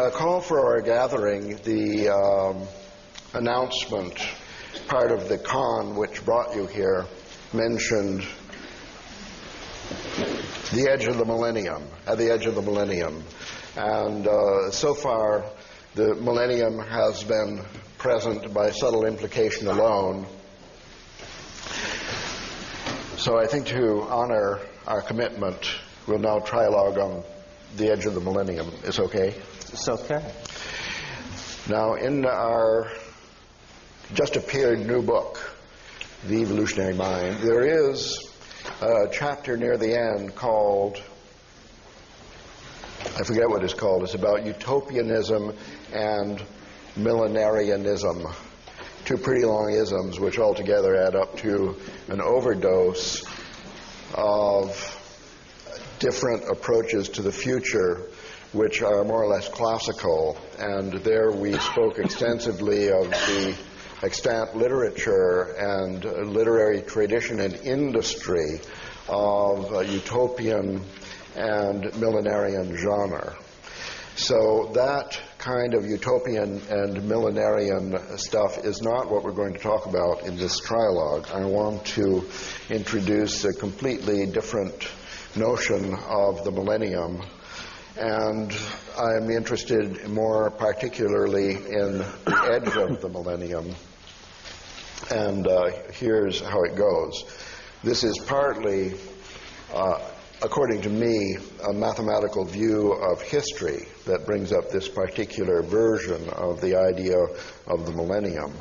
call for our gathering, the announcement, part of the con which brought you here, mentioned the edge of the millennium, at the edge of the millennium. And so far, the millennium has been present by subtle implication alone. So I think to honor our commitment, we'll now trialogue on the edge of the millennium. Is okay? It's okay. Now, in our just appeared new book, The Evolutionary Mind, there is a chapter near the end called, I forget what it's called, it's about utopianism and millenarianism. Two pretty long isms which altogether add up to an overdose of different approaches to the future which are more or less classical. And there we spoke extensively of the extant literature and literary tradition and industry of utopian and millenarian genre. So that kind of utopian and millenarian stuff is not what we're going to talk about in this trialogue. I want to introduce a completely different notion of the millennium, and I'm interested more particularly in the edge of the millennium. And here's how it goes. This is partly, according to me, a mathematical view of history that brings up this particular version of the idea of the millennium.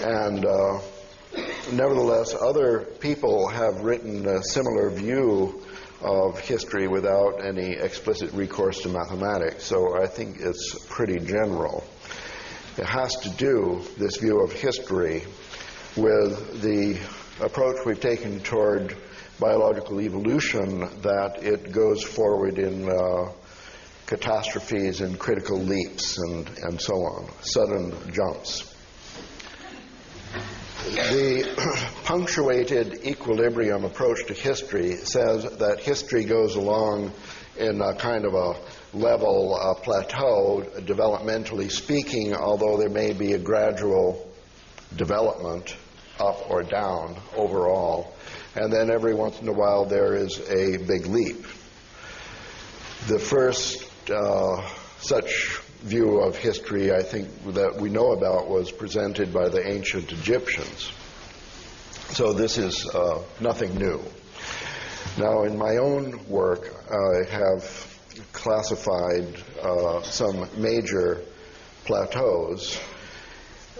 And nevertheless, other people have written a similar view of history without any explicit recourse to mathematics, so I think it's pretty general. It has to do, this view of history, with the approach we've taken toward biological evolution, that it goes forward in catastrophes and critical leaps and so on, sudden jumps. The punctuated equilibrium approach to history says that history goes along in a kind of a level plateau, developmentally speaking, although there may be a gradual development up or down overall. And then every once in a while there is a big leap. The first such view of history, I think, that we know about was presented by the ancient Egyptians. So this is nothing new. Now, in my own work, I have classified some major plateaus,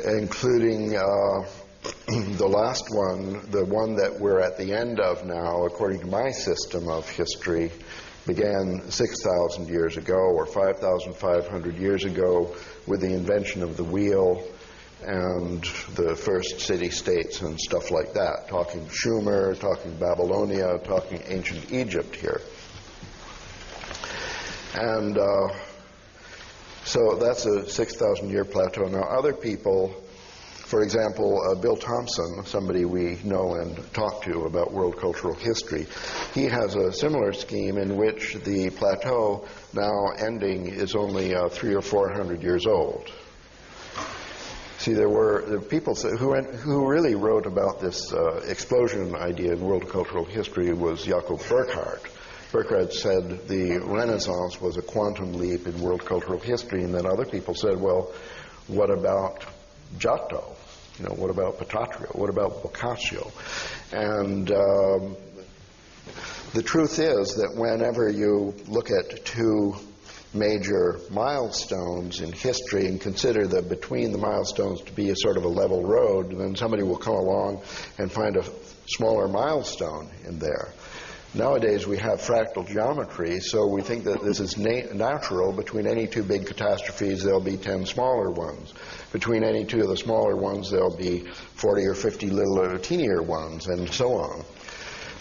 including the last one, the one that we're at the end of now, according to my system of history, began 6,000 years ago or 5,500 years ago with the invention of the wheel and the first city-states and stuff like that, talking Sumer, talking Babylonia, talking ancient Egypt here. And so that's a 6,000-year plateau. Now, other people, for example, Bill Thompson, somebody we know and talk to about world cultural history, he has a similar scheme in which the plateau now ending is only 300 or 400 years old. See, there were people who really wrote about this explosion idea in world cultural history was Jakob Burckhardt. Burckhardt said the Renaissance was a quantum leap in world cultural history, and then other people said, well, what about Giotto? You know, what about Patatrio? What about Boccaccio? And the truth is that whenever you look at two major milestones in history and consider that between the milestones to be a sort of a level road, then somebody will come along and find a smaller milestone in there. Nowadays we have fractal geometry, so we think that this is natural. Between any two big catastrophes, there'll be 10 smaller ones. Between any two of the smaller ones, there'll be 40 or 50 little teenier ones, and so on.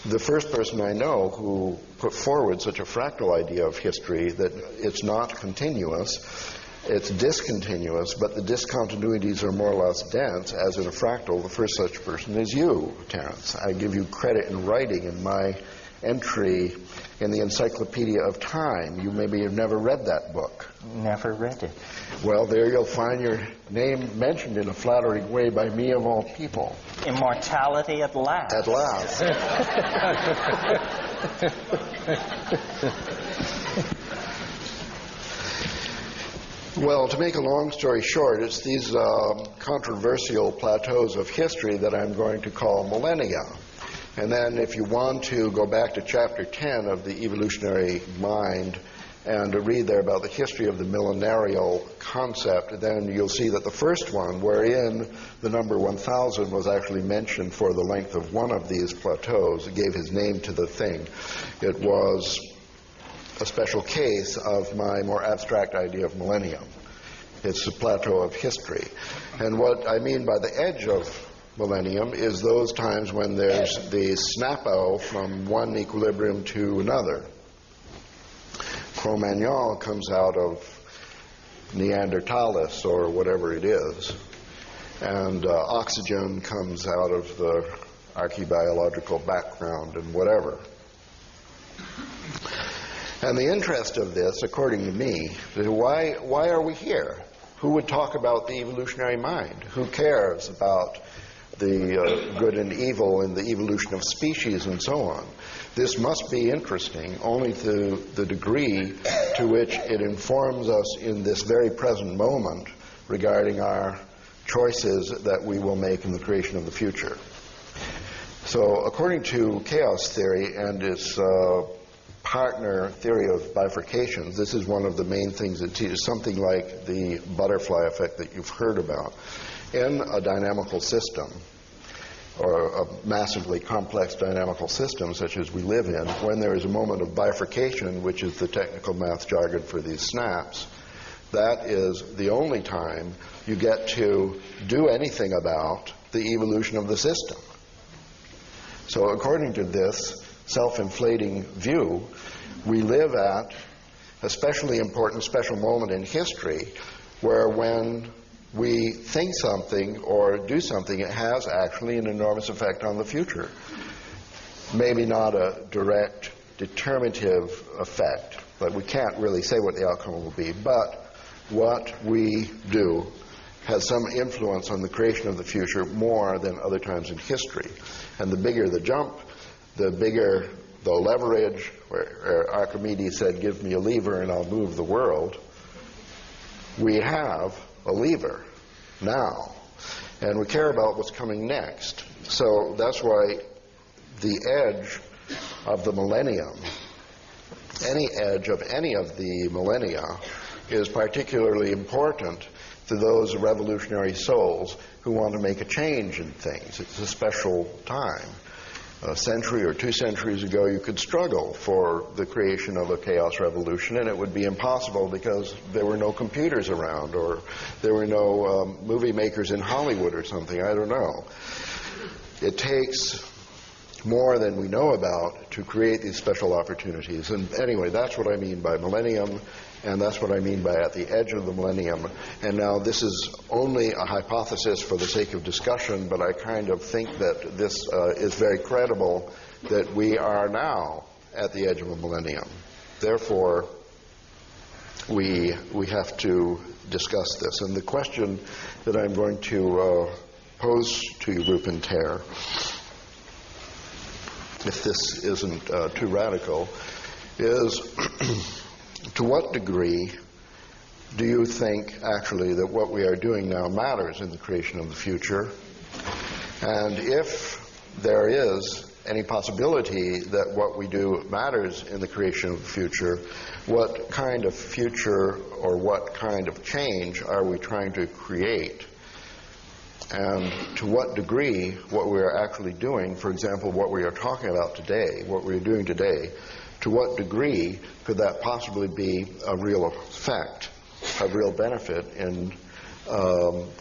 The first person I know who put forward such a fractal idea of history, that it's not continuous, it's discontinuous, but the discontinuities are more or less dense, as in a fractal, the first such person is you, Terence. I give you credit in writing in my entry in the Encyclopedia of Time. You maybe have never read that book. Never read it. Well, there you'll find your name mentioned in a flattering way by me of all people. Immortality at last. At last. Well, to make a long story short, it's these controversial plateaus of history that I'm going to call millennia. And then if you want to go back to chapter 10 of the Evolutionary Mind and to read there about the history of the millenarial concept, then you'll see that the first one, wherein the number 1000 was actually mentioned for the length of one of these plateaus, it gave his name to the thing. It was a special case of my more abstract idea of millennium. It's the plateau of history. And what I mean by the edge of millennium is those times when there's the snap-out from one equilibrium to another. Cro-Magnon comes out of Neanderthalis or whatever it is, and oxygen comes out of the archaeobiological background and whatever. And the interest of this, according to me, is why are we here? Who would talk about the evolutionary mind? Who cares about the good and evil and the evolution of species and so on? This must be interesting only to the degree to which it informs us in this very present moment regarding our choices that we will make in the creation of the future. So according to chaos theory and its partner theory of bifurcations, this is one of the main things it teaches, something like the butterfly effect that you've heard about. In a dynamical system, or a massively complex dynamical system such as we live in, when there is a moment of bifurcation, which is the technical math jargon for these snaps, that is the only time you get to do anything about the evolution of the system. So according to this self-inflating view, we live at a especially important special moment in history where when we think something or do something, it has actually an enormous effect on the future. Maybe not a direct determinative effect, but we can't really say what the outcome will be, but what we do has some influence on the creation of the future more than other times in history. And the bigger the jump, the bigger the leverage, where Archimedes said, give me a lever and I'll move the world. We have a lever now, and we care about what's coming next. So that's why the edge of the millennium, any edge of any of the millennia, is particularly important to those revolutionary souls who want to make a change in things. It's a special time. A century or 2 centuries ago, you could struggle for the creation of a chaos revolution, and it would be impossible because there were no computers around, or there were no movie makers in Hollywood or something. I don't know. It takes more than we know about to create these special opportunities. And anyway, that's what I mean by millennium, and that's what I mean by at the edge of the millennium. And now this is only a hypothesis for the sake of discussion, but I kind of think that this is very credible, that we are now at the edge of a millennium. Therefore, we have to discuss this. And the question that I'm going to pose to you, Rupin Ter, if this isn't too radical, is to what degree do you think actually that what we are doing now matters in the creation of the future? And if there is any possibility that what we do matters in the creation of the future, what kind of future or what kind of change are we trying to create? And to what degree what we are actually doing, for example, what we are talking about today, what we are doing today, to what degree could that possibly be a real effect, a real benefit in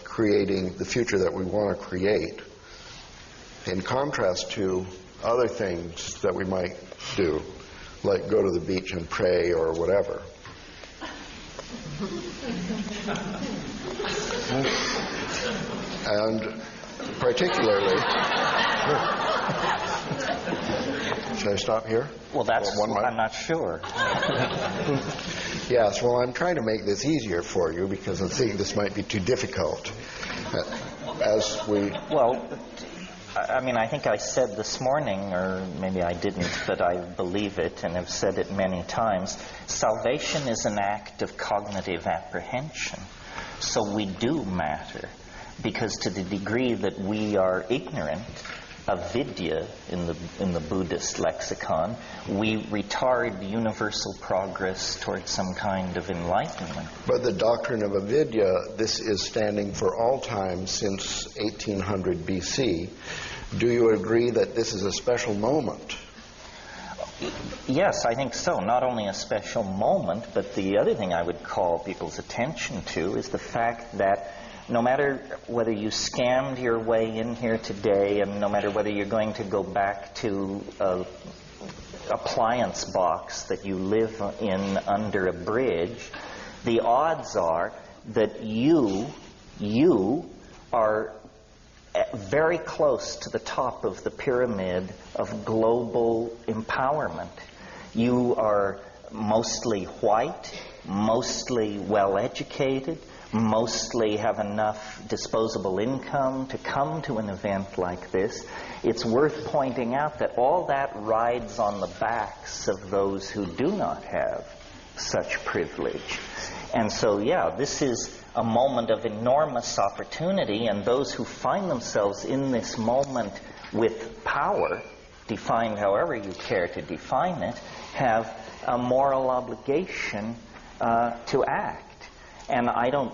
creating the future that we want to create, in contrast to other things that we might do, like go to the beach and pray or whatever. And particularly, Should I stop here? Well, that's, One mic? I'm not sure. Yes, well, I'm trying to make this easier for you because I think this might be too difficult. Well, I mean, I think I said this morning, or maybe I didn't, but I believe it and have said it many times, salvation is an act of cognitive apprehension. So we do matter, because to the degree that we are ignorant, avidya in the Buddhist lexicon, we retard universal progress towards some kind of enlightenment. But the doctrine of avidya, this is standing for all time since 1800 BC. Do you agree that this is a special moment? Yes, I think so. Not only a special moment, but the other thing I would call people's attention to is the fact that no matter whether you scammed your way in here today, and no matter whether you're going to go back to an appliance box that you live in under a bridge, the odds are that you are very close to the top of the pyramid of global empowerment. You are mostly white, mostly well-educated, mostly have enough disposable income to come to an event like this. It's worth pointing out that all that rides on the backs of those who do not have such privilege. And so, yeah, this is a moment of enormous opportunity, and those who find themselves in this moment with power, defined however you care to define it, have a moral obligation to act. And I don't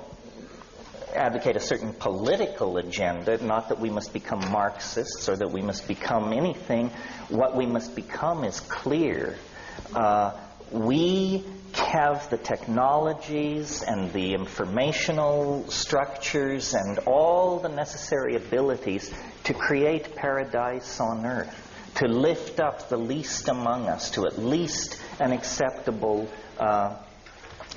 advocate a certain political agenda, not that we must become Marxists or that we must become anything. What we must become is clear. We have the technologies and the informational structures and all the necessary abilities to create paradise on earth, to lift up the least among us to at least an acceptable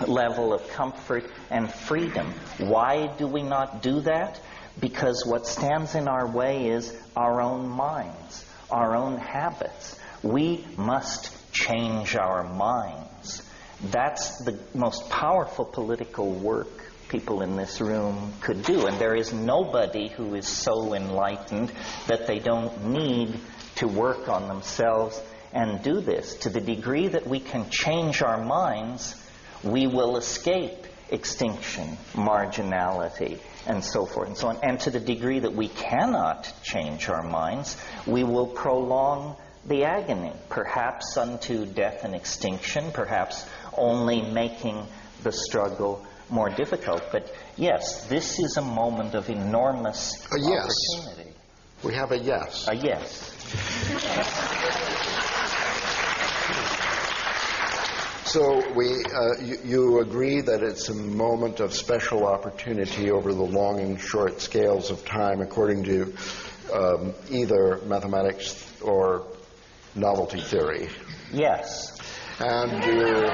level of comfort and freedom. Why do we not do that? Because what stands in our way is our own minds, our own habits. We must change our minds. That's the most powerful political work people in this room could do. And there is nobody who is so enlightened that they don't need to work on themselves and do this. To the degree that we can change our minds, we will escape extinction, marginality, and so forth and so on. And to the degree that we cannot change our minds, we will prolong the agony, perhaps unto death and extinction, perhaps only making the struggle more difficult. But yes, this is a moment of enormous opportunity. We have a yes. A yes. So you agree that it's a moment of special opportunity over the long and short scales of time, according to either mathematics or novelty theory? Yes. And you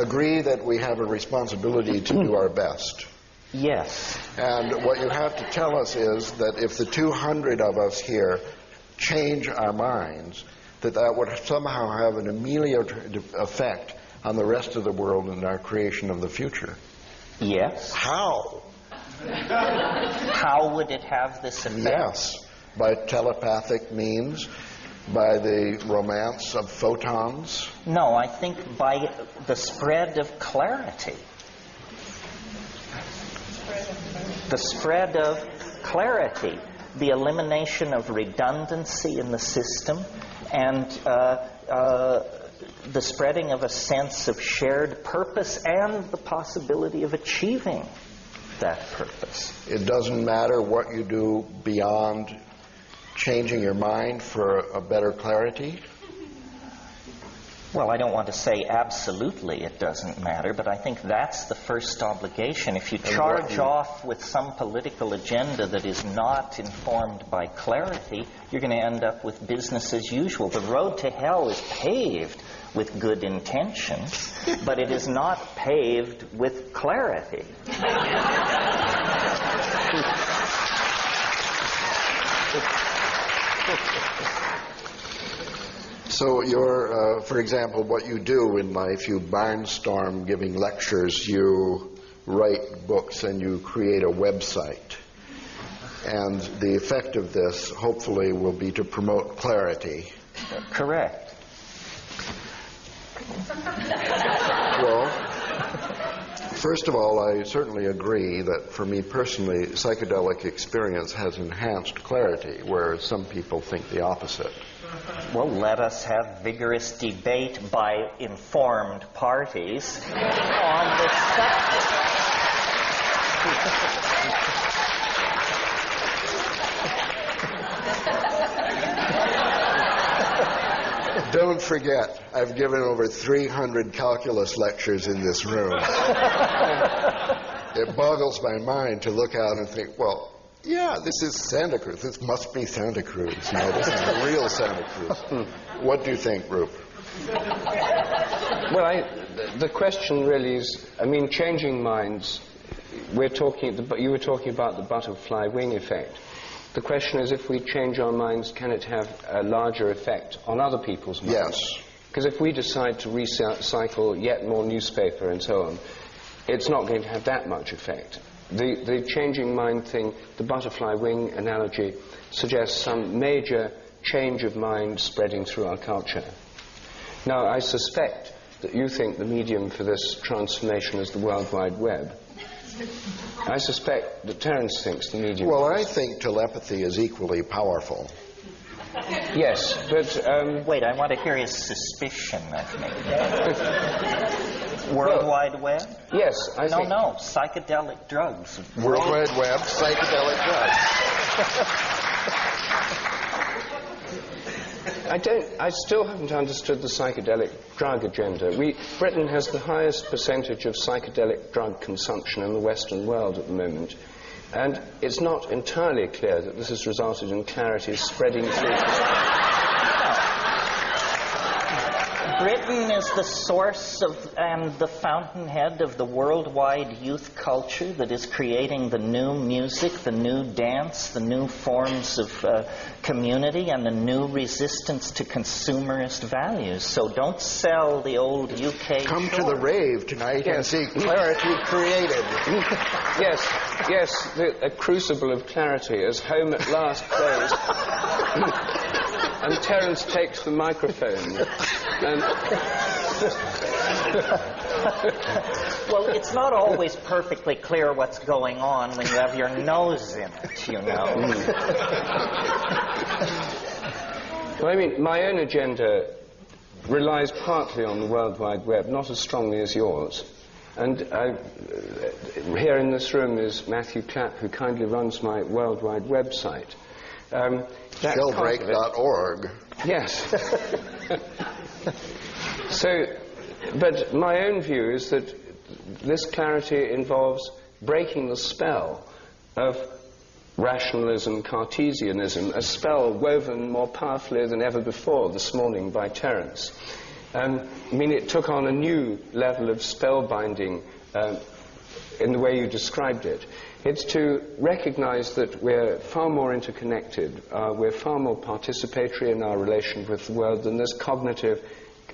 agree that we have a responsibility to do our best? Yes. And what you have to tell us is that if the 200 of us here change our minds, that would somehow have an ameliorative effect on the rest of the world and our creation of the future. Yes. How? How would it have this effect? Yes. By telepathic means, by the romance of photons. No, I think by the spread of clarity. The spread of clarity. The elimination of redundancy in the system, and the spreading of a sense of shared purpose and the possibility of achieving that purpose. It doesn't matter what you do beyond changing your mind for a better clarity? Well, I don't want to say absolutely it doesn't matter, but I think that's the first obligation. If you charge off with some political agenda that is not informed by clarity, you're going to end up with business as usual. The road to hell is paved with good intentions, but it is not paved with clarity. So you're, for example, what you do in life, you barnstorm giving lectures, you write books, and you create a website. And the effect of this, hopefully, will be to promote clarity. Correct. Well, first of all, I certainly agree that for me personally, psychedelic experience has enhanced clarity, whereas some people think the opposite. Well, let us have vigorous debate by informed parties on this subject. Don't forget, I've given over 300 calculus lectures in this room. It boggles my mind to look out and think, well, yeah, this is Santa Cruz. This must be Santa Cruz. No, this is the real Santa Cruz. What do you think, Roop? Well, the question really is, I mean, changing minds, you were talking about the butterfly wing effect. The question is, if we change our minds, can it have a larger effect on other people's minds? Yes. Because if we decide to recycle yet more newspaper and so on, it's not going to have that much effect. The changing mind thing, the butterfly wing analogy, suggests some major change of mind spreading through our culture. Now, I suspect that you think the medium for this transformation is the World Wide Web. I suspect that Terence thinks the medium... Well, I think telepathy is equally powerful. Yes, but... Wait, I want to hear his suspicion of me. World Wide Web? Yes, I think... No, psychedelic drugs. World Wide Web, psychedelic drugs. I still haven't understood the psychedelic drug agenda. Britain has the highest percentage of psychedelic drug consumption in the Western world at the moment. And it's not entirely clear that this has resulted in clarity spreading through... Britain is the source of and the fountainhead of the worldwide youth culture that is creating the new music, the new dance, the new forms of community, and the new resistance to consumerist values. So don't sell the old UK Come shore. to the rave tonight and see clarity created. Yes, a crucible of clarity as Home at Last plays. And Terence takes the microphone. Well, it's not always perfectly clear what's going on when you have your nose in it, you know. Well, I mean, my own agenda relies partly on the World Wide Web, not as strongly as yours. And here in this room is Matthew Clapp, who kindly runs my World Wide website. Sheldrake.org. Yes. But my own view is that this clarity involves breaking the spell of rationalism, Cartesianism, a spell woven more powerfully than ever before this morning by Terence. I mean, it took on a new level of spellbinding in the way you described it. It's to recognize that we're far more interconnected, we're far more participatory in our relation with the world than this cognitive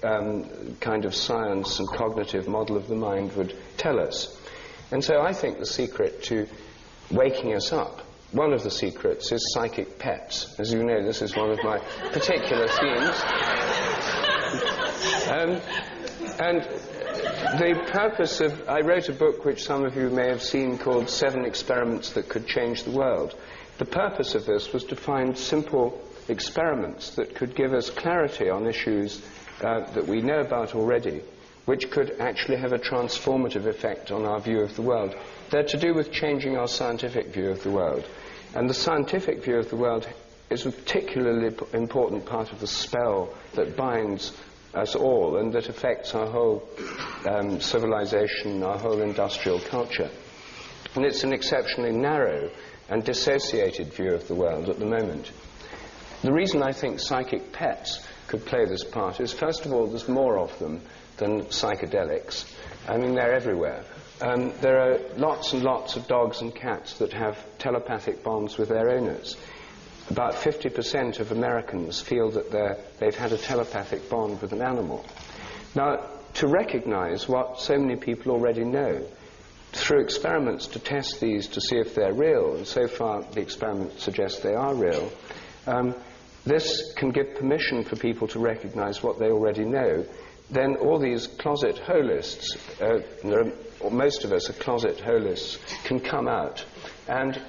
kind of science and cognitive model of the mind would tell us. And so I think the secret to waking us up, one of the secrets, is psychic pets. As you know, this is one of my particular themes. And the purpose of... I wrote a book which some of you may have seen called 7 Experiments That Could Change the World. The purpose of this was to find simple experiments that could give us clarity on issues that we know about already, which could actually have a transformative effect on our view of the world. They're to do with changing our scientific view of the world. And the scientific view of the world is a particularly important part of the spell that binds us all and that affects our whole civilization, our whole industrial culture. And it's an exceptionally narrow and dissociated view of the world at the moment. The reason I think psychic pets could play this part is, first of all, there's more of them than psychedelics. I mean, they're everywhere. There are lots and lots of dogs and cats that have telepathic bonds with their owners. about 50% of Americans feel that they've had a telepathic bond with an animal. Now, to recognize what so many people already know, through experiments to test these to see if they're real, and so far the experiments suggest they are real, this can give permission for people to recognize what they already know. Then all these closet holists, most of us are closet holists, can come out and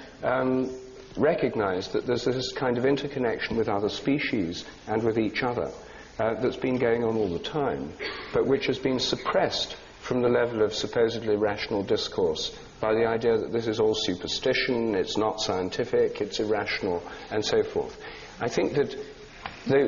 recognize that there's this kind of interconnection with other species and with each other that's been going on all the time, but which has been suppressed from the level of supposedly rational discourse by the idea that this is all superstition, it's not scientific, it's irrational, and so forth. I think that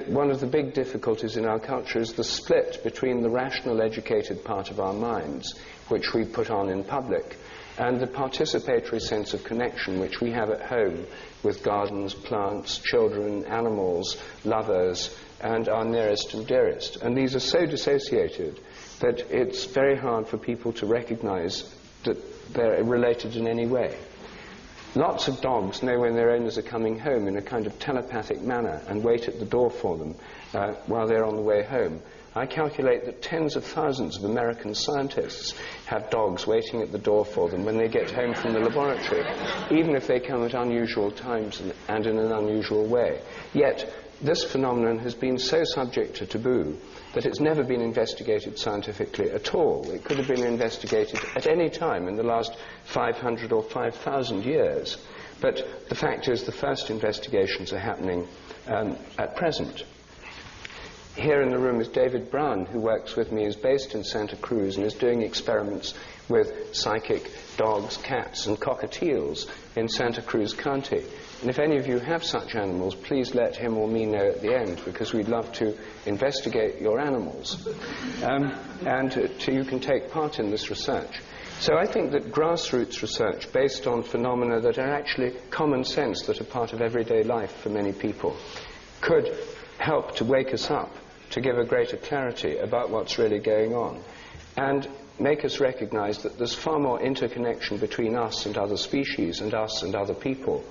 one of the big difficulties in our culture is the split between the rational, educated part of our minds, which we put on in public, and the participatory sense of connection which we have at home with gardens, plants, children, animals, lovers, and our nearest and dearest. And these are so dissociated that it's very hard for people to recognize that they're related in any way. Lots of dogs know when their owners are coming home in a kind of telepathic manner and wait at the door for them while they're on the way home. I calculate that tens of thousands of American scientists have dogs waiting at the door for them when they get home from the laboratory, even if they come at unusual times and in an unusual way. Yet, this phenomenon has been so subject to taboo that it's never been investigated scientifically at all. It could have been investigated at any time in the last 500 or 5,000 years. But the fact is the first investigations are happening at present. Here in the room is David Brown, who works with me, is based in Santa Cruz and is doing experiments with psychic dogs, cats, and cockatiels in Santa Cruz County. And if any of you have such animals, please let him or me know at the end, because we'd love to investigate your animals. You can take part in this research. So I think that grassroots research based on phenomena that are actually common sense, that are part of everyday life for many people, could help to wake us up, to give a greater clarity about what's really going on, and make us recognize that there's far more interconnection between us and other species and us and other people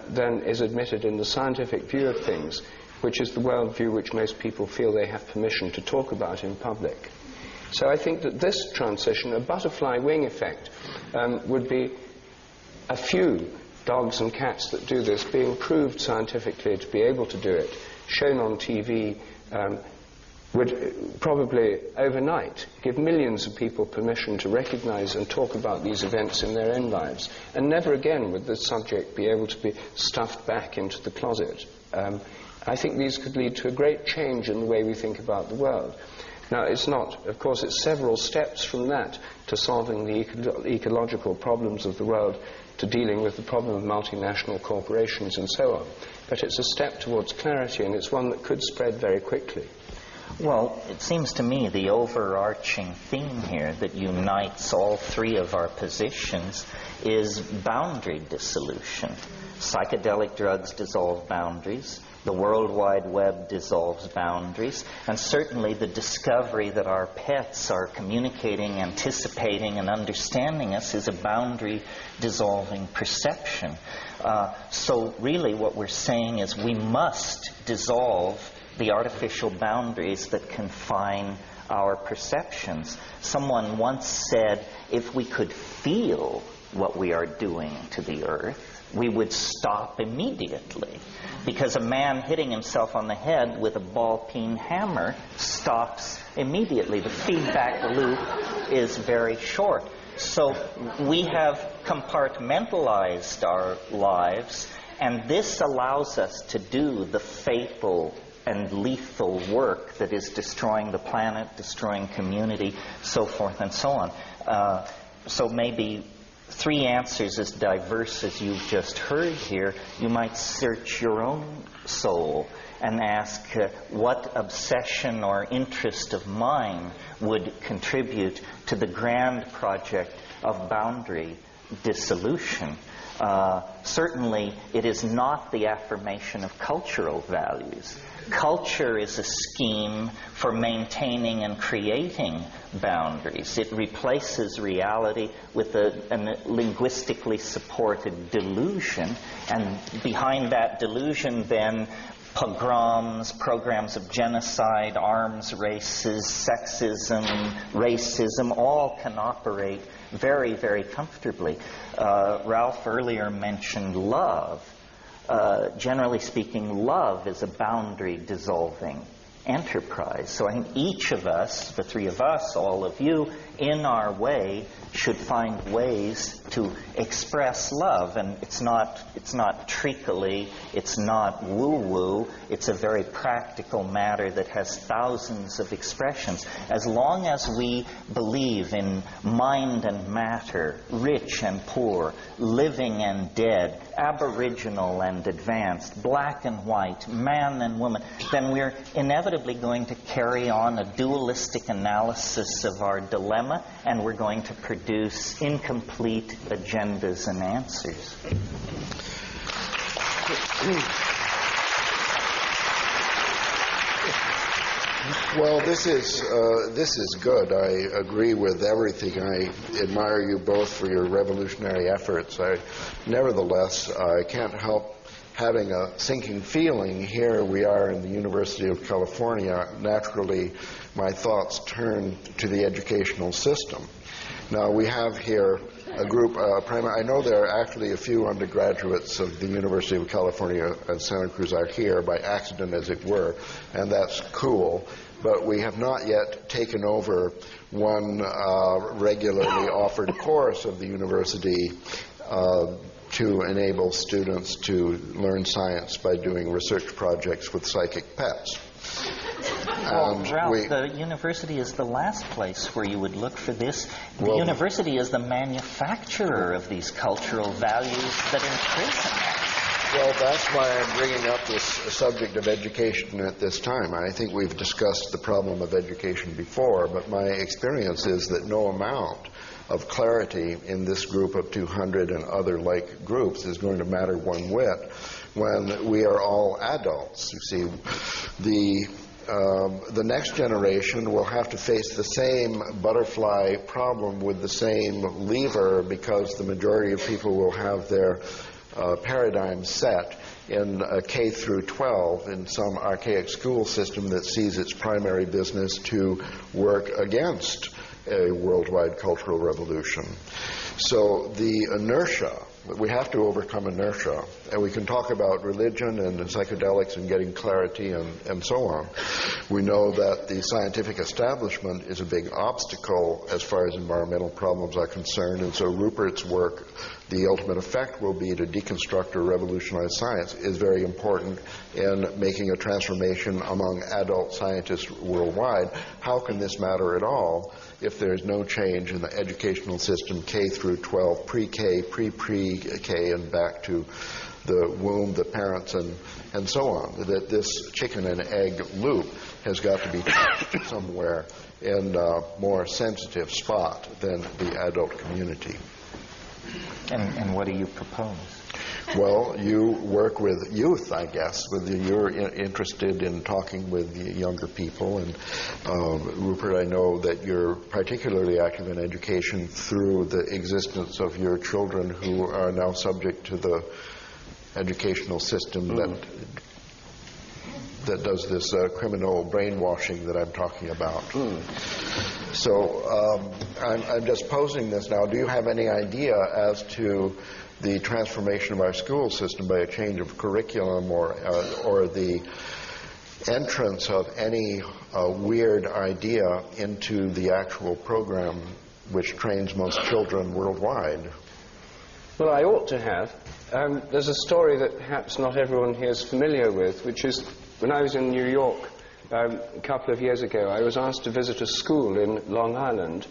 than is admitted in the scientific view of things, which is the worldview which most people feel they have permission to talk about in public. So I think that this transition, a butterfly wing effect, would be a few dogs and cats that do this being proved scientifically to be able to do it, shown on TV, would probably overnight give millions of people permission to recognize and talk about these events in their own lives. And never again would the subject be able to be stuffed back into the closet. I think these could lead to a great change in the way we think about the world. Now, it's not, of course, it's several steps from that to solving the ecological problems of the world, to dealing with the problem of multinational corporations and so on. But it's a step towards clarity, and it's one that could spread very quickly. Well, it seems to me the overarching theme here that unites all three of our positions is boundary dissolution. Psychedelic drugs dissolve boundaries. The World Wide Web dissolves boundaries. And certainly the discovery that our pets are communicating, anticipating, and understanding us is a boundary-dissolving perception. So really what we're saying is we must dissolve the artificial boundaries that confine our perceptions. Someone once said, if we could feel what we are doing to the earth, we would stop immediately. Because a man hitting himself on the head with a ball-peen hammer stops immediately. The feedback loop is very short. So we have compartmentalized our lives, and this allows us to do the fatal and lethal work that is destroying the planet, destroying community, so forth and so on. So maybe three answers as diverse as you've just heard here. You might search your own soul and ask what obsession or interest of mine would contribute to the grand project of boundary dissolution. Certainly, it is not the affirmation of cultural values. Culture is a scheme for maintaining and creating boundaries. It replaces reality with a linguistically supported delusion, and behind that delusion then pogroms, programs of genocide, arms races, sexism, racism, all can operate very, very comfortably. Ralph earlier mentioned love. Generally speaking, love is a boundary-dissolving enterprise. So I think each of us, the three of us, all of you, in our way, should find ways to express love. And it's not treacly, it's not woo-woo, it's a very practical matter that has thousands of expressions. As long as we believe in mind and matter, rich and poor, living and dead, aboriginal and advanced, black and white, man and woman, then we're inevitably going to carry on a dualistic analysis of our dilemma, and we're going to produce incomplete agendas and answers. Well, this is good. I agree with everything. I admire you both for your revolutionary efforts. Nevertheless, I can't help having a sinking feeling. Here we are in the University of California. Naturally, my thoughts turn to the educational system. Now, we have here a group, I know there are actually a few undergraduates of the University of California at Santa Cruz are here by accident, as it were, and that's cool. But we have not yet taken over one regularly offered course of the university to enable students to learn science by doing research projects with psychic pets. Well, Ralph, the university is the last place where you would look for this. The university is the manufacturer of these cultural values that imprison us. Well, that's why I'm bringing up this subject of education at this time. I think we've discussed the problem of education before, but my experience is that no amount of clarity in this group of 200 and other like groups is going to matter one whit when we are all adults. You see, the next generation will have to face the same butterfly problem with the same lever, because the majority of people will have their paradigm set in K through 12 in some archaic school system that sees its primary business to work against a worldwide cultural revolution. So the inertia, we have to overcome inertia, and we can talk about religion and psychedelics and getting clarity and so on. We know that the scientific establishment is a big obstacle as far as environmental problems are concerned, and so Rupert's work, the ultimate effect will be to deconstruct or revolutionize science, is very important in making a transformation among adult scientists worldwide. How can this matter at all if there's no change in the educational system, K through 12, pre-K, pre-K, and back to the womb, the parents, and so on? That this chicken and egg loop has got to be touched somewhere in a more sensitive spot than the adult community. And what do you propose? Well, you work with youth, I guess. You're interested in talking with younger people. And Rupert, I know that you're particularly active in education through the existence of your children who are now subject to the educational system that does this criminal brainwashing that I'm talking about. So I'm just posing this now. Do you have any idea as to the transformation of our school system by a change of curriculum or the entrance of any weird idea into the actual program which trains most children worldwide? Well, I ought to have. There's a story that perhaps not everyone here is familiar with, which is when I was in New York a couple of years ago, I was asked to visit a school in Long Island.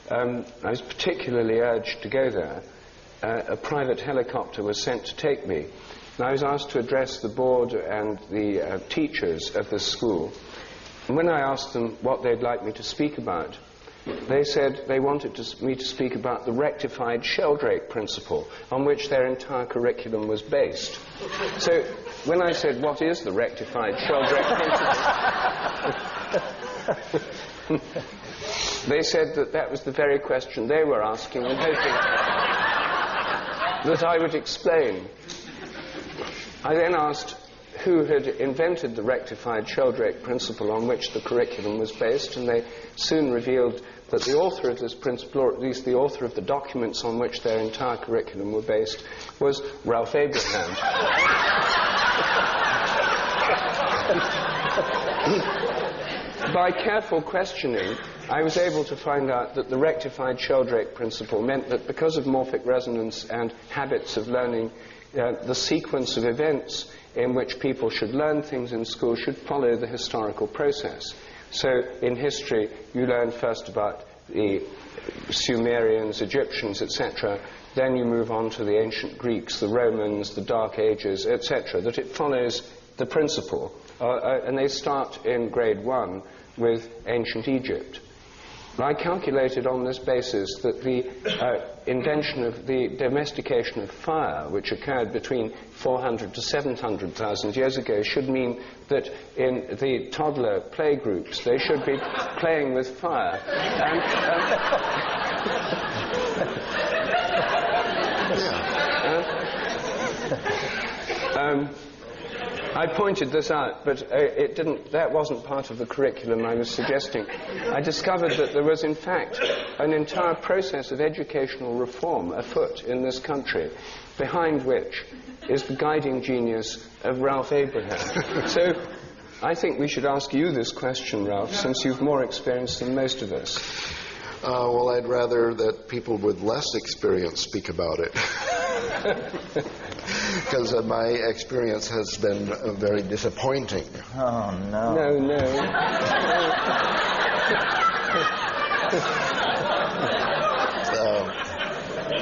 I was particularly urged to go there. A private helicopter was sent to take me, and I was asked to address the board and the teachers of the school. And when I asked them what they'd like me to speak about, they said they wanted me to speak about the rectified Sheldrake principle, on which their entire curriculum was based. So when I said, what is the rectified Sheldrake principle? They said that that was the very question they were asking and hoping that I would explain. I then asked who had invented the rectified Sheldrake principle on which the curriculum was based, and they soon revealed that the author of this principle, or at least the author of the documents on which their entire curriculum were based, was Ralph Abraham. By careful questioning, I was able to find out that the rectified Sheldrake principle meant that because of morphic resonance and habits of learning, the sequence of events in which people should learn things in school should follow the historical process. So in history, you learn first about the Sumerians, Egyptians, etc., then you move on to the ancient Greeks, the Romans, the Dark Ages, etc., that it follows the principle. And they start in grade 1 with ancient Egypt. I calculated on this basis that the invention of the domestication of fire, which occurred between 400 to 700,000 years ago, should mean that in the toddler playgroups they should be playing with fire. I pointed this out, but that wasn't part of the curriculum I was suggesting. I discovered that there was, in fact, an entire process of educational reform afoot in this country, behind which is the guiding genius of Ralph Abraham. So I think we should ask you this question, Ralph, since you've more experience than most of us. Well, I'd rather that people with less experience speak about it. Because my experience has been very disappointing. Oh, no. No.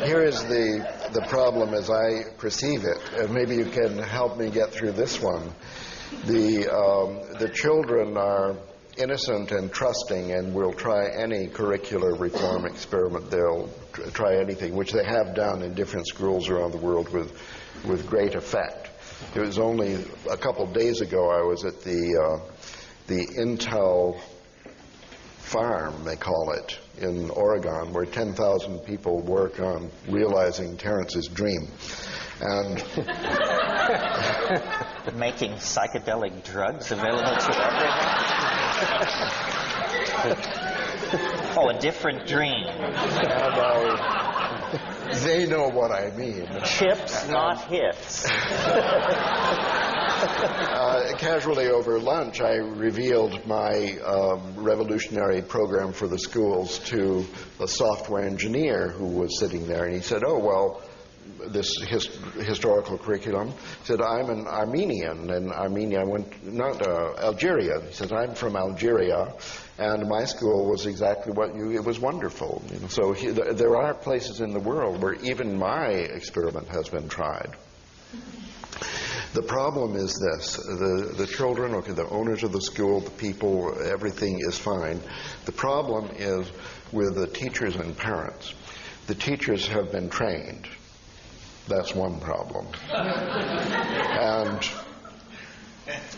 Here is the problem as I perceive it, and maybe you can help me get through this one. The children are innocent and trusting and will try any curricular reform experiment. They'll try anything, which they have done in different schools around the world with great effect. It was only a couple of days ago I was at the Intel farm, they call it, in Oregon, where 10,000 people work on realizing Terrence's dream. And making psychedelic drugs available to everyone? Oh, a different dream. They know what I mean. Chips, not hits. Casually over lunch, I revealed my revolutionary program for the schools to a software engineer who was sitting there, and he said, "Oh, well, this historical curriculum." He said, "I'm an Armenian, and Armenia not Algeria." He said, "I'm from Algeria, and my school was exactly it was wonderful." You know, so there are places in the world where even my experiment has been tried. The problem is this: the children, okay, the owners of the school, the people, everything is fine. The problem is with the teachers and parents. The teachers have been trained. That's one problem.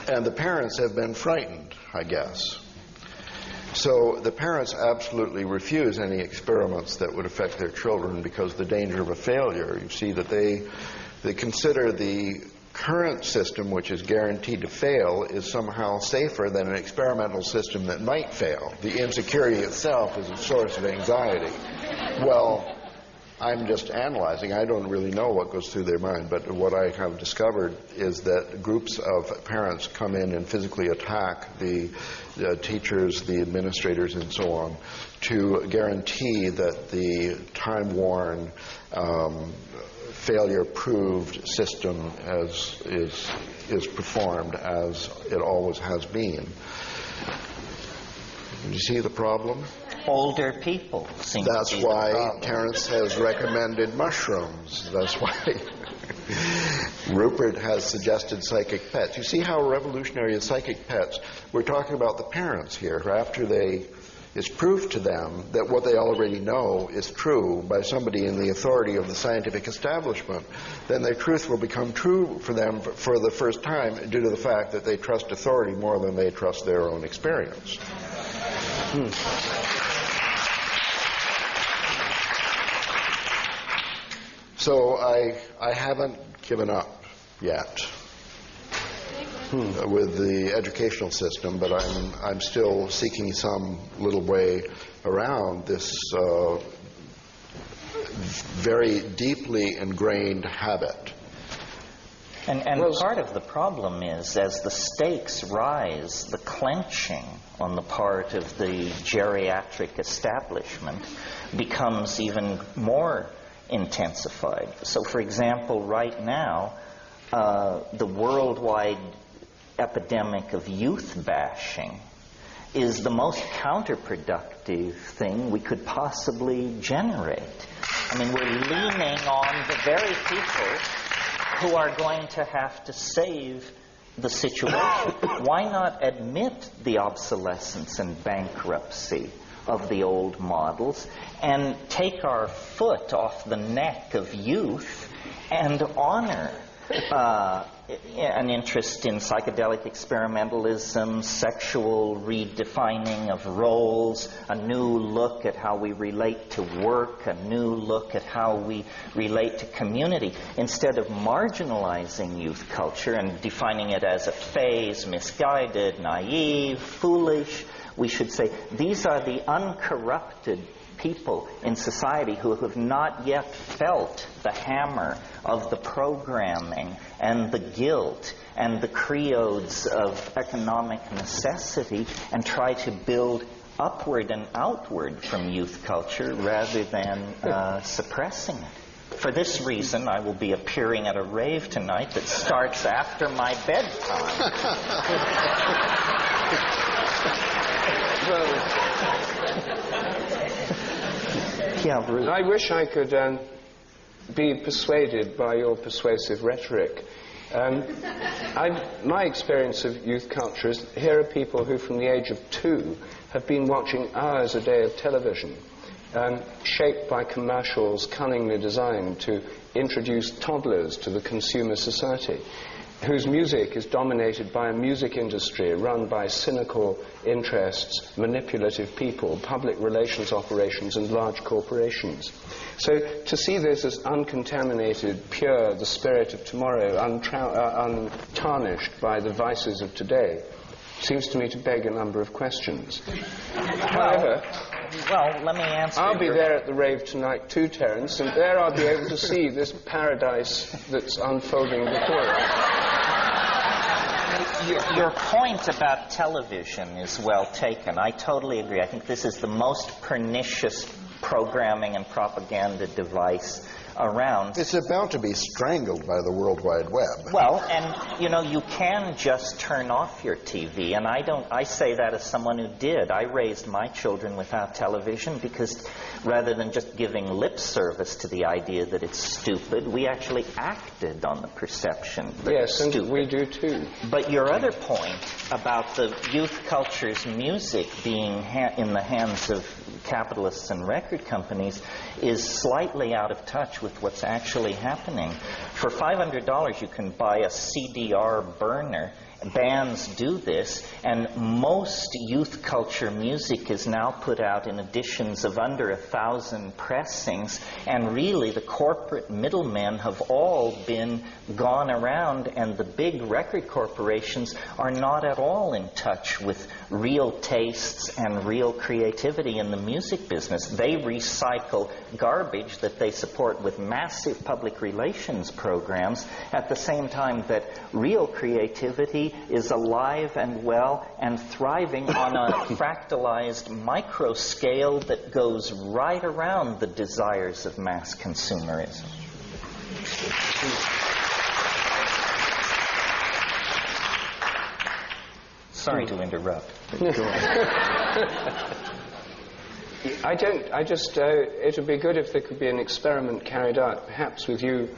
And the parents have been frightened, I guess. So the parents absolutely refuse any experiments that would affect their children because of the danger of a failure. You see that they consider the current system, which is guaranteed to fail, is somehow safer than an experimental system that might fail. The insecurity itself is a source of anxiety. Well, I'm just analyzing. I don't really know what goes through their mind, but what I have discovered is that groups of parents come in and physically attack the teachers, the administrators, and so on, to guarantee that the time-worn, failure-proved system is performed as it always has been. Do you see the problem? Older people seem to be the problem. That's why Terence has recommended mushrooms. That's why Rupert has suggested psychic pets. You see how revolutionary is psychic pets? We're talking about the parents here, who after they is proof to them that what they already know is true by somebody in the authority of the scientific establishment, then their truth will become true for them for the first time due to the fact that they trust authority more than they trust their own experience. So I haven't given up yet with the educational system, but I'm still seeking some little way around this very deeply ingrained habit. And part of the problem is, as the stakes rise, the clenching on the part of the geriatric establishment becomes even more intensified. So, for example, right now, the worldwide epidemic of youth bashing is the most counterproductive thing we could possibly generate. I mean, we're leaning on the very people who are going to have to save the situation. Why not admit the obsolescence and bankruptcy of the old models and take our foot off the neck of youth and honor an interest in psychedelic experimentalism, sexual redefining of roles, a new look at how we relate to work, a new look at how we relate to community. Instead of marginalizing youth culture and defining it as a phase, misguided, naive, foolish, we should say these are the uncorrupted people in society who have not yet felt the hammer of the programming and the guilt and the creodes of economic necessity, and try to build upward and outward from youth culture rather than suppressing it. For this reason, I will be appearing at a rave tonight that starts after my bedtime. I wish I could be persuaded by your persuasive rhetoric. My experience of youth culture is here are people who from the age of 2 have been watching hours a day of television, shaped by commercials cunningly designed to introduce toddlers to the consumer society, whose music is dominated by a music industry run by cynical interests, manipulative people, public relations operations, and large corporations. So to see this as uncontaminated, pure, the spirit of tomorrow, untarnished by the vices of today, seems to me to beg a number of questions. However, let me answer. I'll be there at the rave tonight too, Terence, and there I'll be able to see this paradise that's unfolding before us. Your point about television is well taken. I totally agree. I think this is the most pernicious programming and propaganda device around. It's about to be strangled by the World Wide Web. Well, and you can just turn off your TV, and I say that as someone who did. I raised my children without television because rather than just giving lip service to the idea that it's stupid, we actually acted on the perception that it's stupid. Yes, and we do too. But your other point about the youth culture's music being in the hands of capitalists and record companies is slightly out of touch with what's actually happening. For $500 you can buy a CDR burner. Bands do this, and most youth culture music is now put out in editions of under 1,000 pressings, and really the corporate middlemen have all been gone around, and the big record corporations are not at all in touch with real tastes and real creativity in the music business. They recycle garbage that they support with massive public relations programs at the same time that real creativity is alive and well and thriving on a fractalized micro scale that goes right around the desires of mass consumerism. Sorry to interrupt. It would be good if there could be an experiment carried out, perhaps with you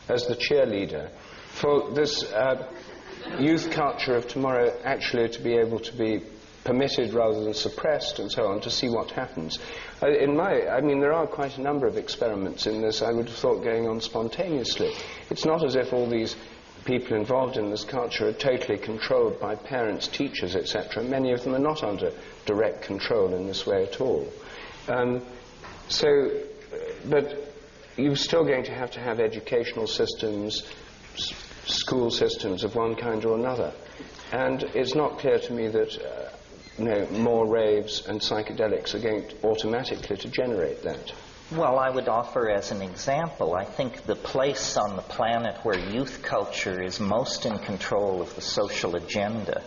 as the cheerleader, for this youth culture of tomorrow actually to be able to be permitted rather than suppressed and so on, to see what happens. I mean, there are quite a number of experiments in this, I would have thought, going on spontaneously. It's not as if all these people involved in this culture are totally controlled by parents, teachers, etc. Many of them are not under direct control in this way at all. But you're still going to have educational systems, school systems of one kind or another. And it's not clear to me that more raves and psychedelics are going automatically to generate that. Well, I would offer as an example, I think the place on the planet where youth culture is most in control of the social agenda,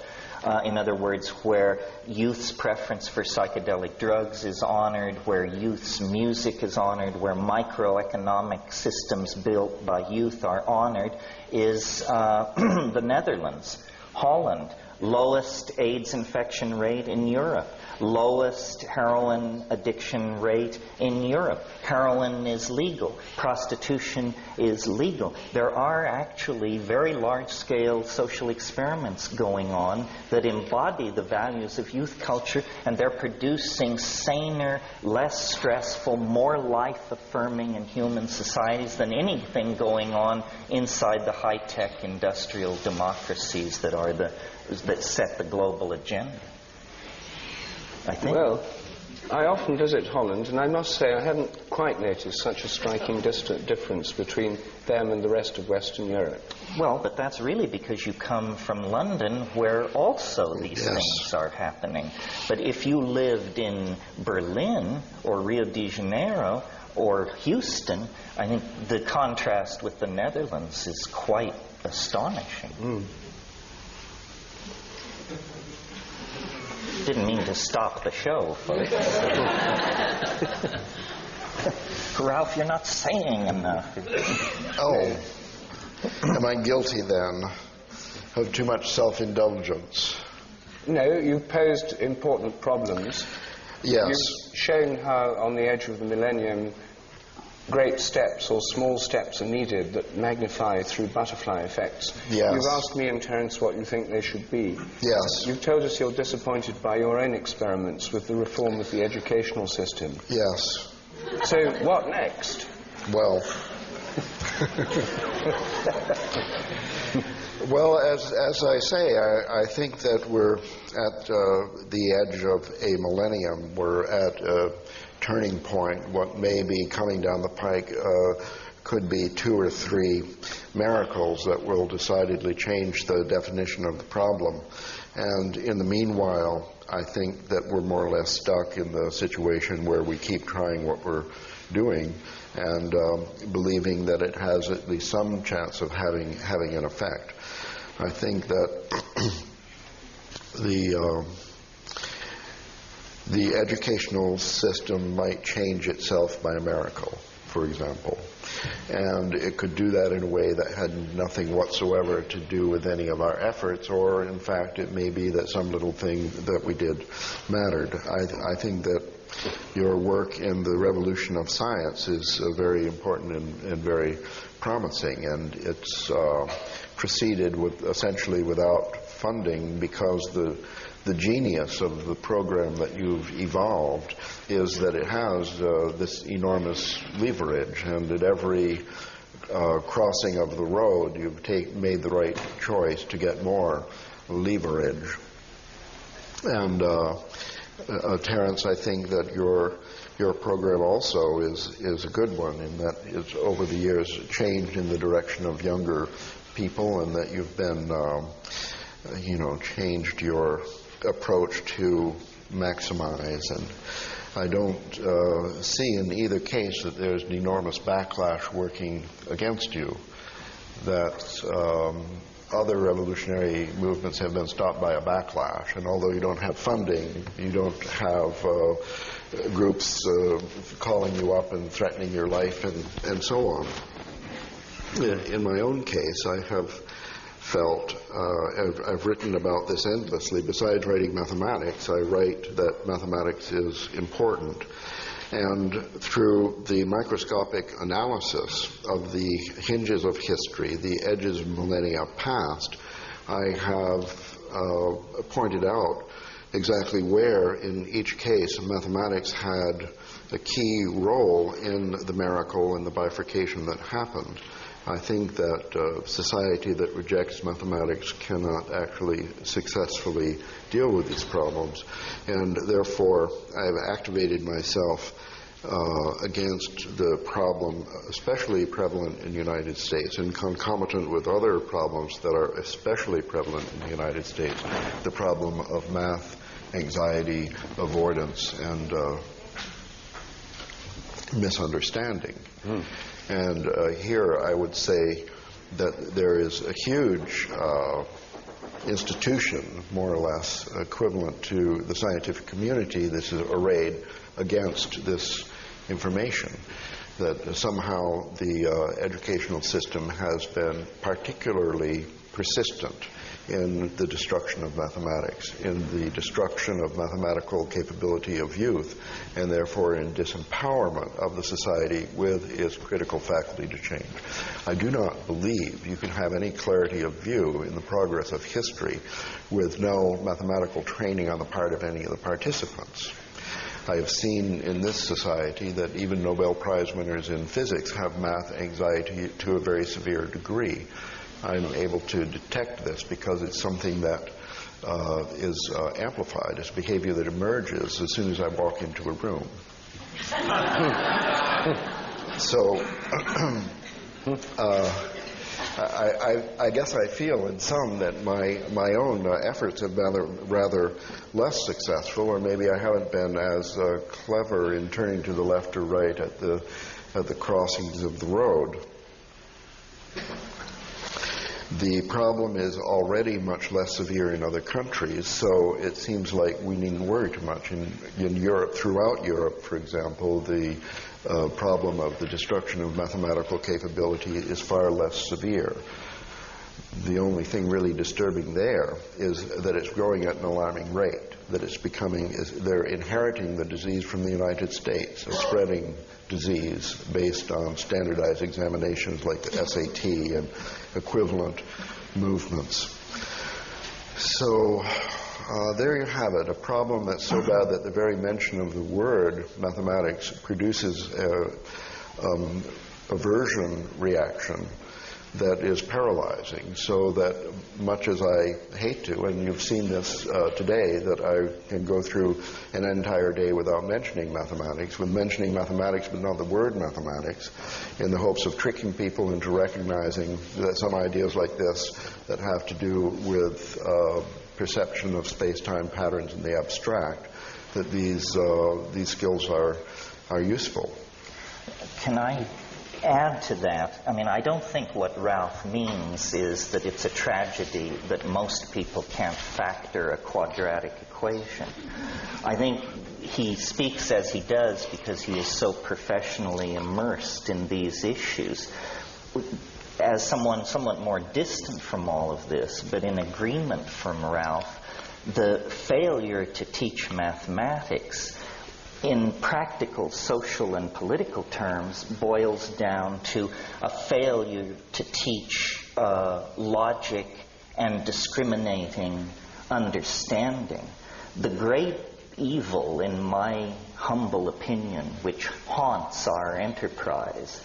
in other words, where youth's preference for psychedelic drugs is honored, where youth's music is honored, where microeconomic systems built by youth are honored, is the Netherlands, Holland, lowest AIDS infection rate in Europe, lowest heroin addiction rate in Europe. Heroin is legal. Prostitution is legal. There are actually very large-scale social experiments going on that embody the values of youth culture, and they're producing saner, less stressful, more life-affirming and human societies than anything going on inside the high-tech industrial democracies that set the global agenda. I think. Well, I often visit Holland, and I must say I haven't quite noticed such a striking difference between them and the rest of Western Europe. Well, but that's really because you come from London, where also these things are happening. But if you lived in Berlin or Rio de Janeiro or Houston, I think the contrast with the Netherlands is quite astonishing. Mm. Didn't mean to stop the show, folks. Ralph, you're not saying enough. Oh, am I guilty then of too much self-indulgence? No, you've posed important problems. Yes. You've shown how on the edge of the millennium great steps or small steps are needed that magnify through butterfly effects. Yes. You've asked me and Terence what you think they should be. Yes. You've told us you're disappointed by your own experiments with the reform of the educational system. Yes. So what next? Well, well, as I say, I think that we're at the edge of a millennium. We're at a turning point. What may be coming down the pike could be 2 or 3 miracles that will decidedly change the definition of the problem. And in the meanwhile, I think that we're more or less stuck in the situation where we keep trying what we're doing and believing that it has at least some chance of having an effect. I think that the educational system might change itself by a miracle, for example. And it could do that in a way that had nothing whatsoever to do with any of our efforts, or in fact it may be that some little thing that we did mattered. I think that your work in the revolution of science is very important and very promising, and it's proceeded with essentially without funding, because the genius of the program that you've evolved is that it has this enormous leverage, and at every crossing of the road you've made the right choice to get more leverage. And Terence, I think that your program also is a good one, in that it's over the years changed in the direction of younger people, and that you've been changed your approach to maximize. And I don't see in either case that there's an enormous backlash working against you, that other revolutionary movements have been stopped by a backlash, and although you don't have funding, you don't have groups calling you up and threatening your life and so on. In my own case, I have felt, I've written about this endlessly. Besides writing mathematics, I write that mathematics is important. And through the microscopic analysis of the hinges of history, the edges of millennia past, I have pointed out exactly where, in each case, mathematics had a key role in the miracle and the bifurcation that happened. I think that a society that rejects mathematics cannot actually successfully deal with these problems, and therefore I've activated myself against the problem especially prevalent in the United States and concomitant with other problems that are especially prevalent in the United States, the problem of math, anxiety, avoidance, and misunderstanding. And here I would say that there is a huge institution, more or less, equivalent to the scientific community that is arrayed against this information, that somehow the educational system has been particularly persistent in the destruction of mathematics, in the destruction of mathematical capability of youth, and therefore in disempowerment of the society with its critical faculty to change. I do not believe you can have any clarity of view in the progress of history with no mathematical training on the part of any of the participants. I have seen in this society that even Nobel Prize winners in physics have math anxiety to a very severe degree. I'm able to detect this because it's something that is amplified. It's behavior that emerges as soon as I walk into a room. So I guess I feel in some that my own efforts have been rather less successful, or maybe I haven't been as clever in turning to the left or right at the crossings of the road. The problem is already much less severe in other countries, so it seems like we needn't worry too much. In Europe, throughout Europe, for example, the problem of the destruction of mathematical capability is far less severe. The only thing really disturbing there is that it's growing at an alarming rate, that it's they're inheriting the disease from the United States, a spreading disease based on standardized examinations like the SAT and equivalent movements. So there you have it, a problem that's so bad that the very mention of the word mathematics produces an aversion reaction that is paralyzing, so that much as I hate to, and you've seen this today, that I can go through an entire day without mentioning mathematics, with mentioning mathematics but not the word mathematics, in the hopes of tricking people into recognizing that some ideas like this that have to do with perception of space-time patterns in the abstract, that these skills are useful. Can I add to that? I mean, I don't think what Ralph means is that it's a tragedy that most people can't factor a quadratic equation. I think he speaks as he does because he is so professionally immersed in these issues. As someone somewhat more distant from all of this, but in agreement from Ralph, the failure to teach mathematics in practical, social, and political terms boils down to a failure to teach logic and discriminating understanding. The great evil, in my humble opinion, which haunts our enterprise,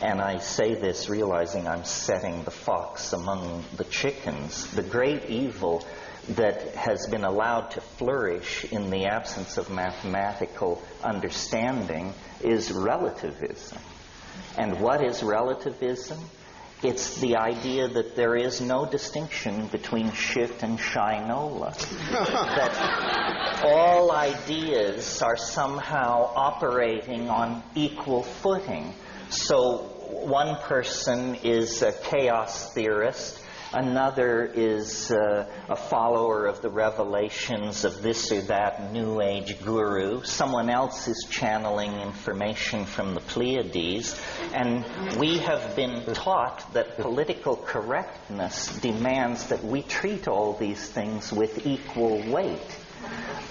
and I say this realizing I'm setting the fox among the chickens, the great evil that has been allowed to flourish in the absence of mathematical understanding is relativism. And what is relativism? It's the idea that there is no distinction between shit and shinola. That all ideas are somehow operating on equal footing. So one person is a chaos theorist, another is a follower of the revelations of this or that New Age guru. Someone else is channeling information from the Pleiades. And we have been taught that political correctness demands that we treat all these things with equal weight.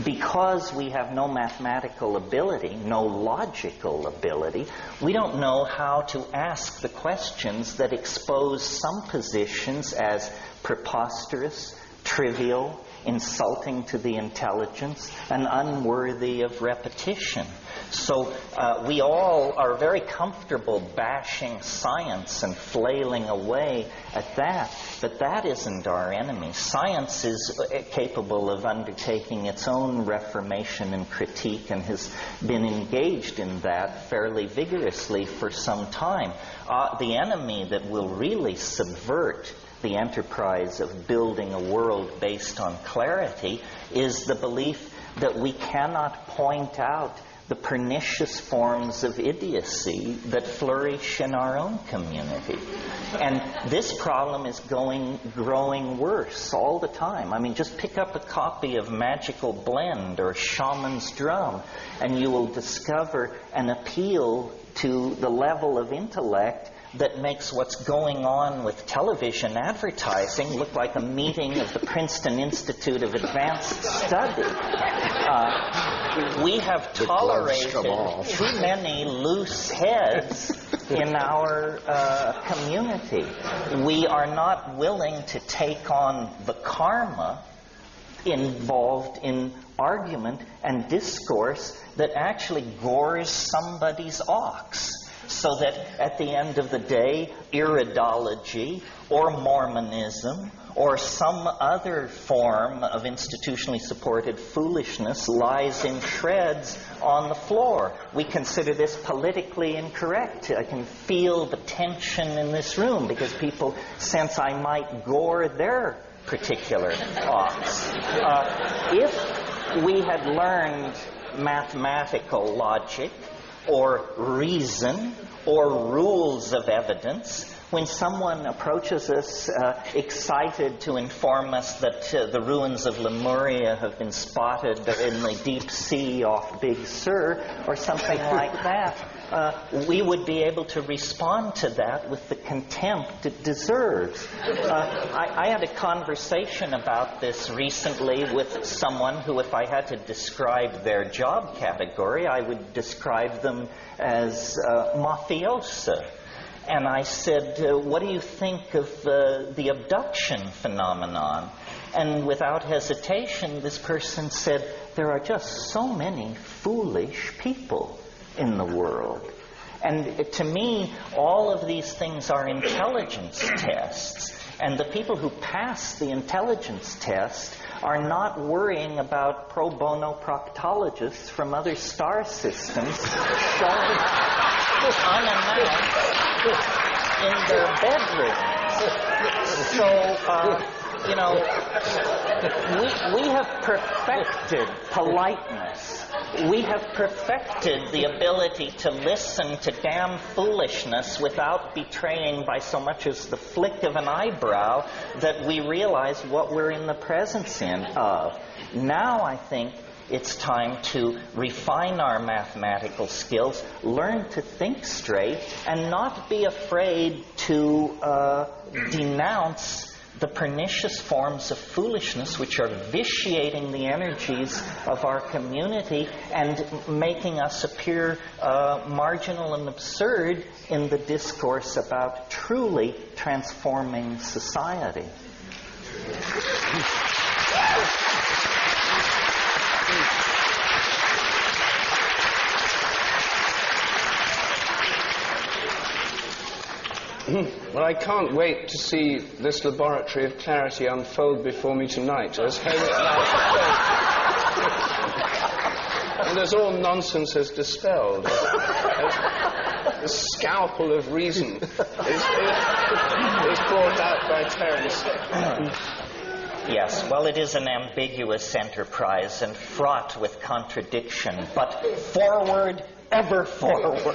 Because we have no mathematical ability, no logical ability, we don't know how to ask the questions that expose some positions as preposterous, trivial, insulting to the intelligence, and unworthy of repetition. So we all are very comfortable bashing science and flailing away at that, but that isn't our enemy. Science is capable of undertaking its own reformation and critique, and has been engaged in that fairly vigorously for some time. The enemy that will really subvert the enterprise of building a world based on clarity is the belief that we cannot point out the pernicious forms of idiocy that flourish in our own community. And this problem is growing worse all the time. I mean, just pick up a copy of Magical Blend or Shaman's Drum, and you will discover an appeal to the level of intellect that makes what's going on with television advertising look like a meeting of the Princeton Institute of Advanced Study. We have tolerated too many loose heads in our community. We are not willing to take on the karma involved in argument and discourse that actually gores somebody's ox, so that at the end of the day, iridology or Mormonism or some other form of institutionally supported foolishness lies in shreds on the floor. We consider this politically incorrect. I can feel the tension in this room because people sense I might gore their particular ox. If we had learned mathematical logic or reason or rules of evidence, when someone approaches us excited to inform us that the ruins of Lemuria have been spotted in the deep sea off Big Sur or something like that, we would be able to respond to that with the contempt it deserves. I had a conversation about this recently with someone who, if I had to describe their job category, I would describe them as mafiosa. And I said, what do you think of the abduction phenomenon? And without hesitation, this person said, there are just so many foolish people in the world. And to me, all of these things are intelligence tests. And the people who pass the intelligence test are not worrying about pro bono proctologists from other star systems showing unannounced in their bedrooms. So, we have perfected politeness. We have perfected the ability to listen to damn foolishness without betraying by so much as the flick of an eyebrow that we realize what we're in the presence of. Now I think it's time to refine our mathematical skills, learn to think straight, and not be afraid to denounce the pernicious forms of foolishness which are vitiating the energies of our community and making us appear marginal and absurd in the discourse about truly transforming society. Well, I can't wait to see this laboratory of clarity unfold before me tonight, as and as all nonsense is dispelled, as the scalpel of reason is brought out by Terence. Yes, well, it is an ambiguous enterprise and fraught with contradiction, but forward, ever forward.